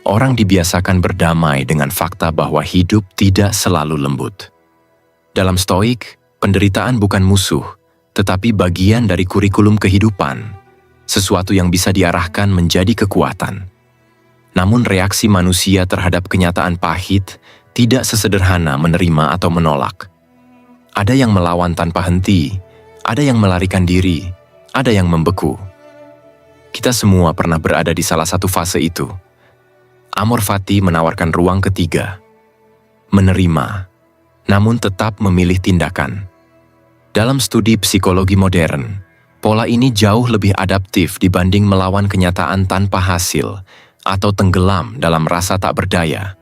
[SPEAKER 1] orang dibiasakan berdamai dengan fakta bahwa hidup tidak selalu lembut. Dalam Stoik, penderitaan bukan musuh, tetapi bagian dari kurikulum kehidupan, sesuatu yang bisa diarahkan menjadi kekuatan. Namun reaksi manusia terhadap kenyataan pahit tidak sesederhana menerima atau menolak. Ada yang melawan tanpa henti, ada yang melarikan diri, ada yang membeku. Kita semua pernah berada di salah satu fase itu. Amor fati menawarkan ruang ketiga, menerima, namun tetap memilih tindakan. Dalam studi psikologi modern, pola ini jauh lebih adaptif dibanding melawan kenyataan tanpa hasil atau tenggelam dalam rasa tak berdaya.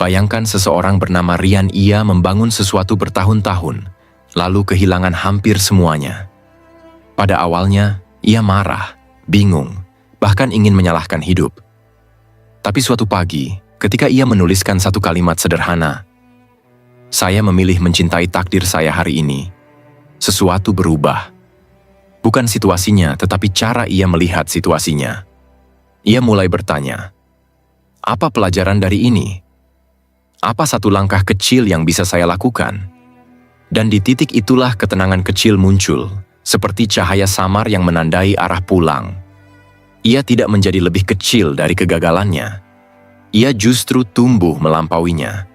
[SPEAKER 1] Bayangkan seseorang bernama Rian Ia membangun sesuatu bertahun-tahun, lalu kehilangan hampir semuanya. Pada awalnya, ia marah, bingung, bahkan ingin menyalahkan hidup. Tapi suatu pagi, ketika ia menuliskan satu kalimat sederhana, "Saya memilih mencintai takdir saya hari ini," sesuatu berubah. Bukan situasinya, tetapi cara ia melihat situasinya. Ia mulai bertanya, Apa pelajaran dari ini? Apa satu langkah kecil yang bisa saya lakukan? Dan di titik itulah ketenangan kecil muncul, seperti cahaya samar yang menandai arah pulang. Ia tidak menjadi lebih kecil dari kegagalannya. Ia justru tumbuh melampauinya.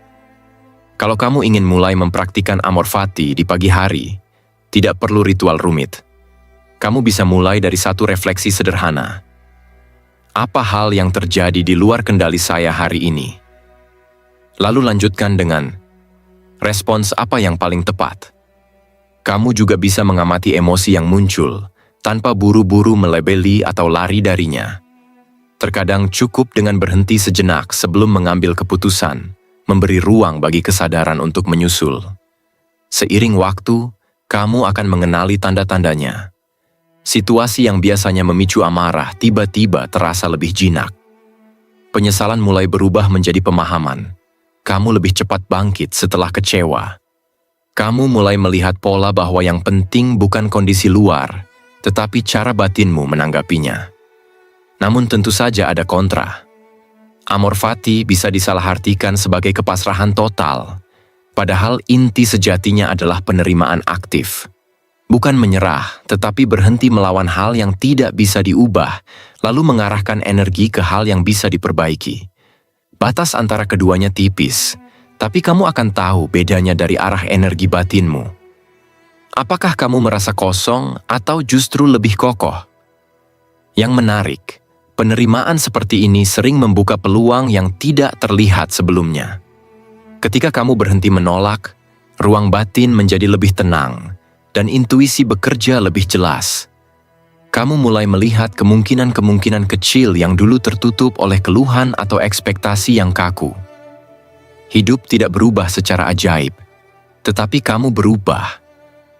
[SPEAKER 1] Kalau kamu ingin mulai mempraktikkan Amor Fati di pagi hari, tidak perlu ritual rumit. Kamu bisa mulai dari satu refleksi sederhana. Apa hal yang terjadi di luar kendali saya hari ini? Lalu lanjutkan dengan, respons apa yang paling tepat? Kamu juga bisa mengamati emosi yang muncul, tanpa buru-buru melebeli atau lari darinya. Terkadang cukup dengan berhenti sejenak sebelum mengambil keputusan, memberi ruang bagi kesadaran untuk menyusul. Seiring waktu, kamu akan mengenali tanda-tandanya. Situasi yang biasanya memicu amarah tiba-tiba terasa lebih jinak. Penyesalan mulai berubah menjadi pemahaman. Kamu lebih cepat bangkit setelah kecewa. Kamu mulai melihat pola bahwa yang penting bukan kondisi luar, tetapi cara batinmu menanggapinya. Namun tentu saja ada kontra. Amor Fati bisa disalahartikan sebagai kepasrahan total, padahal inti sejatinya adalah penerimaan aktif. Bukan menyerah, tetapi berhenti melawan hal yang tidak bisa diubah, lalu mengarahkan energi ke hal yang bisa diperbaiki. Batas antara keduanya tipis, tapi kamu akan tahu bedanya dari arah energi batinmu. Apakah kamu merasa kosong atau justru lebih kokoh? Yang menarik, penerimaan seperti ini sering membuka peluang yang tidak terlihat sebelumnya. Ketika kamu berhenti menolak, ruang batin menjadi lebih tenang, dan intuisi bekerja lebih jelas. Kamu mulai melihat kemungkinan-kemungkinan kecil yang dulu tertutup oleh keluhan atau ekspektasi yang kaku. Hidup tidak berubah secara ajaib, tetapi kamu berubah,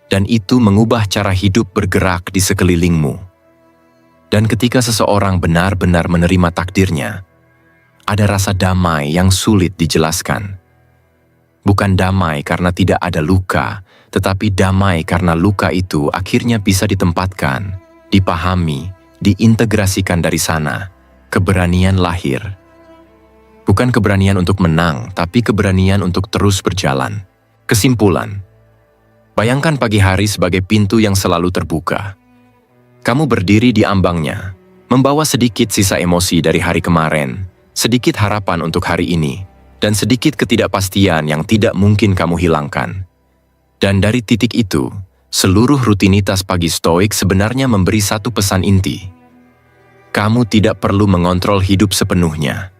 [SPEAKER 1] dan itu mengubah cara hidup bergerak di sekelilingmu. Dan ketika seseorang benar-benar menerima takdirnya, ada rasa damai yang sulit dijelaskan. Bukan damai karena tidak ada luka, tetapi damai karena luka itu akhirnya bisa ditempatkan, dipahami, diintegrasikan dari sana. Keberanian lahir. Bukan keberanian untuk menang, tapi keberanian untuk terus berjalan. Kesimpulan. Bayangkan pagi hari sebagai pintu yang selalu terbuka. Kamu berdiri di ambangnya, membawa sedikit sisa emosi dari hari kemarin, sedikit harapan untuk hari ini, dan sedikit ketidakpastian yang tidak mungkin kamu hilangkan. Dan dari titik itu, seluruh rutinitas pagi stoik sebenarnya memberi satu pesan inti. Kamu tidak perlu mengontrol hidup sepenuhnya.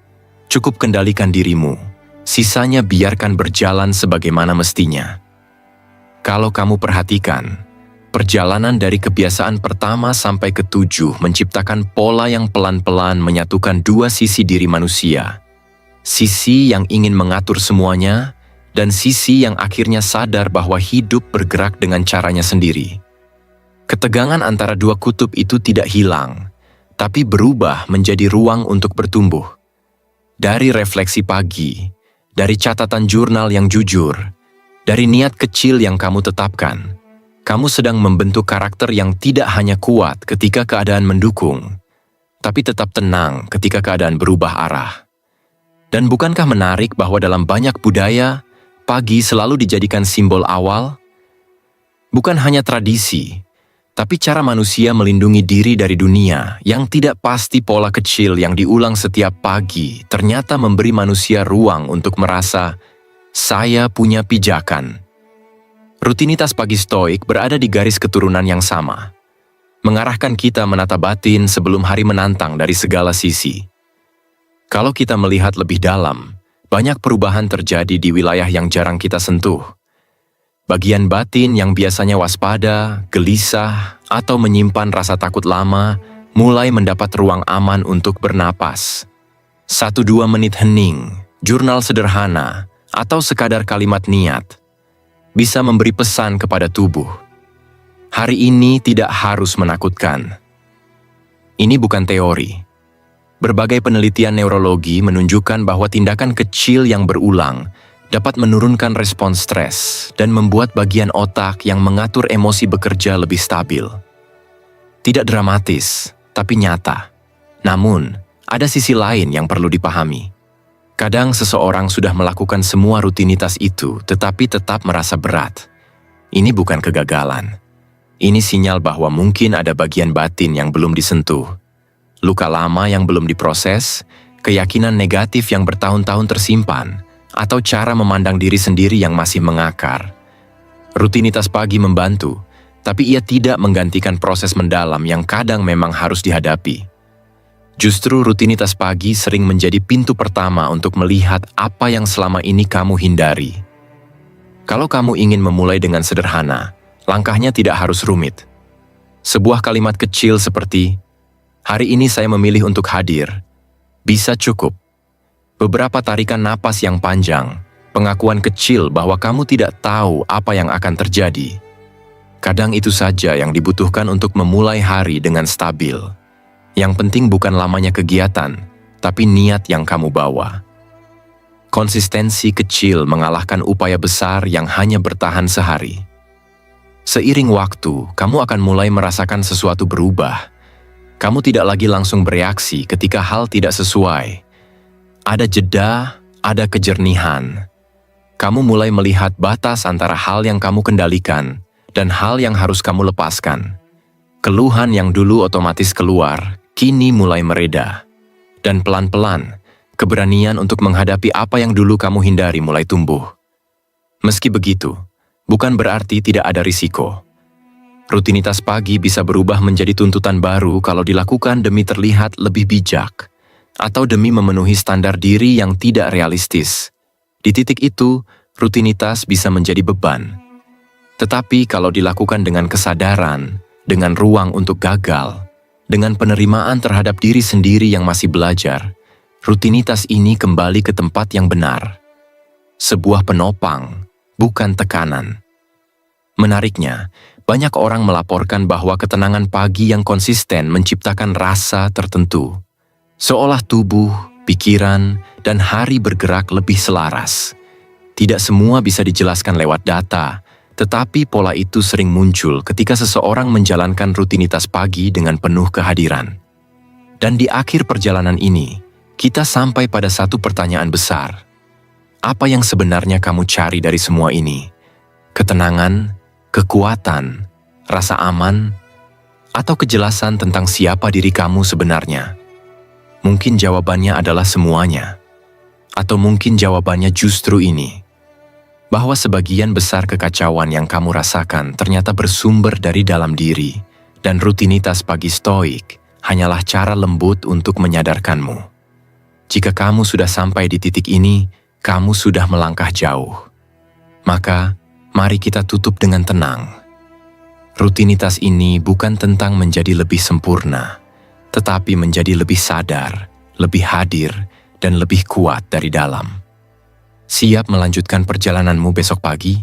[SPEAKER 1] Cukup kendalikan dirimu, sisanya biarkan berjalan sebagaimana mestinya. Kalau kamu perhatikan, perjalanan dari kebiasaan pertama sampai ke-7 menciptakan pola yang pelan-pelan menyatukan dua sisi diri manusia. Sisi yang ingin mengatur semuanya, dan sisi yang akhirnya sadar bahwa hidup bergerak dengan caranya sendiri. Ketegangan antara dua kutub itu tidak hilang, tapi berubah menjadi ruang untuk bertumbuh. Dari refleksi pagi, dari catatan jurnal yang jujur, dari niat kecil yang kamu tetapkan, kamu sedang membentuk karakter yang tidak hanya kuat ketika keadaan mendukung, tapi tetap tenang ketika keadaan berubah arah. Dan bukankah menarik bahwa dalam banyak budaya, pagi selalu dijadikan simbol awal? Bukan hanya tradisi, tapi cara manusia melindungi diri dari dunia yang tidak pasti. Pola kecil yang diulang setiap pagi ternyata memberi manusia ruang untuk merasa, saya punya pijakan. Rutinitas pagi stoik berada di garis keturunan yang sama, mengarahkan kita menata batin sebelum hari menantang dari segala sisi. Kalau kita melihat lebih dalam, banyak perubahan terjadi di wilayah yang jarang kita sentuh. Bagian batin yang biasanya waspada, gelisah, atau menyimpan rasa takut lama, mulai mendapat ruang aman untuk bernapas. 1-2 menit hening, jurnal sederhana, atau sekadar kalimat niat, bisa memberi pesan kepada tubuh. Hari ini tidak harus menakutkan. Ini bukan teori. Berbagai penelitian neurologi menunjukkan bahwa tindakan kecil yang berulang dapat menurunkan respons stres dan membuat bagian otak yang mengatur emosi bekerja lebih stabil. Tidak dramatis, tapi nyata. Namun, ada sisi lain yang perlu dipahami. Kadang seseorang sudah melakukan semua rutinitas itu tetapi tetap merasa berat. Ini bukan kegagalan. Ini sinyal bahwa mungkin ada bagian batin yang belum disentuh. Luka lama yang belum diproses, keyakinan negatif yang bertahun-tahun tersimpan, atau cara memandang diri sendiri yang masih mengakar. Rutinitas pagi membantu, tapi ia tidak menggantikan proses mendalam yang kadang memang harus dihadapi. Justru rutinitas pagi sering menjadi pintu pertama untuk melihat apa yang selama ini kamu hindari. Kalau kamu ingin memulai dengan sederhana, langkahnya tidak harus rumit. Sebuah kalimat kecil seperti, "Hari ini saya memilih untuk hadir," bisa cukup. Beberapa tarikan napas yang panjang, pengakuan kecil bahwa kamu tidak tahu apa yang akan terjadi. Kadang itu saja yang dibutuhkan untuk memulai hari dengan stabil. Yang penting bukan lamanya kegiatan, tapi niat yang kamu bawa. Konsistensi kecil mengalahkan upaya besar yang hanya bertahan sehari. Seiring waktu, kamu akan mulai merasakan sesuatu berubah. Kamu tidak lagi langsung bereaksi ketika hal tidak sesuai. Ada jeda, ada kejernihan. Kamu mulai melihat batas antara hal yang kamu kendalikan dan hal yang harus kamu lepaskan. Keluhan yang dulu otomatis keluar, kini mulai mereda. Dan pelan-pelan, keberanian untuk menghadapi apa yang dulu kamu hindari mulai tumbuh. Meski begitu, bukan berarti tidak ada risiko. Rutinitas pagi bisa berubah menjadi tuntutan baru kalau dilakukan demi terlihat lebih bijak, atau demi memenuhi standar diri yang tidak realistis. Di titik itu, rutinitas bisa menjadi beban. Tetapi kalau dilakukan dengan kesadaran, dengan ruang untuk gagal, dengan penerimaan terhadap diri sendiri yang masih belajar, rutinitas ini kembali ke tempat yang benar. Sebuah penopang, bukan tekanan. Menariknya, banyak orang melaporkan bahwa ketenangan pagi yang konsisten menciptakan rasa tertentu. Seolah tubuh, pikiran, dan hari bergerak lebih selaras. Tidak semua bisa dijelaskan lewat data, tetapi pola itu sering muncul ketika seseorang menjalankan rutinitas pagi dengan penuh kehadiran. Dan di akhir perjalanan ini, kita sampai pada satu pertanyaan besar. Apa yang sebenarnya kamu cari dari semua ini? Ketenangan, kekuatan, rasa aman, atau kejelasan tentang siapa diri kamu sebenarnya? Mungkin jawabannya adalah semuanya. Atau mungkin jawabannya justru ini. Bahwa sebagian besar kekacauan yang kamu rasakan ternyata bersumber dari dalam diri, dan rutinitas pagi stoik hanyalah cara lembut untuk menyadarkanmu. Jika kamu sudah sampai di titik ini, kamu sudah melangkah jauh. Maka, mari kita tutup dengan tenang. Rutinitas ini bukan tentang menjadi lebih sempurna, tetapi menjadi lebih sadar, lebih hadir, dan lebih kuat dari dalam. Siap melanjutkan perjalananmu besok pagi?